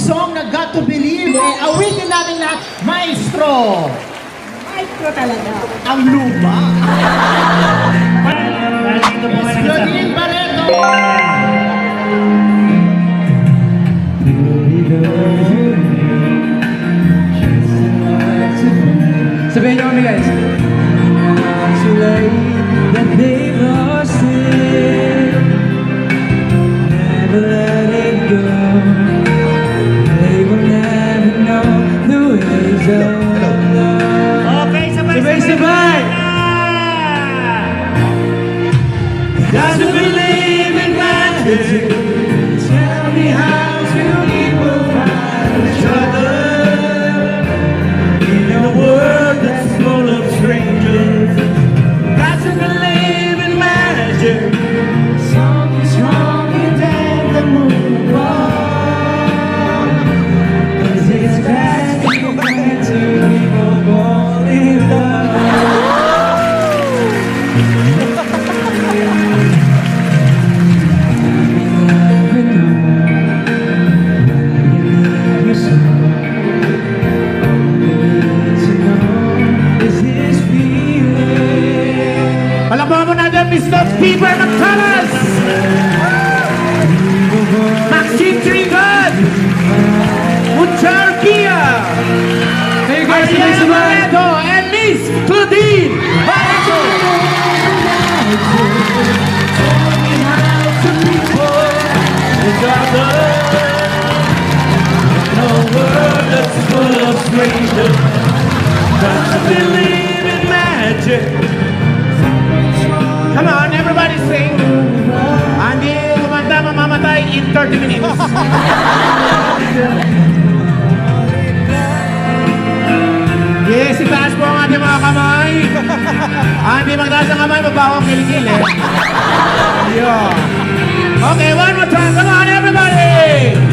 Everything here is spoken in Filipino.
song na Got to Believe. Awitin natin lahat, Maestro. Maestro talaga. Ang luma. Nandito po kayo sa... Claudine Barreto. Sabihin niyo kami guys. Too late that they lost it. Never let it go. They will never know the ways of love. Okay, Sabay-sabay! Got to believe in magic. Tell me how two people find each other in a world that's full of strangers. Got to believe in magic. Something stronger than the moon above. 'Cause it's magic when two people fall in love. Palakpakan mo natin, Mr. Peter McCallas. Maxine Trigon. Muchar Kia. Hey guys, Ariel sabay-sabay! Barreto and Miss Claudine Barreto. Full of strangers, got to believe in magic. Come on, everybody sing. Hindi kumanta, mamamatay in 30 minutes. Yes, itaas po ang ating mga kamay. Hindi magtaas ang kamay, mabaho ang kilikil eh. Yeah. Okay, one more time. Come on, everybody.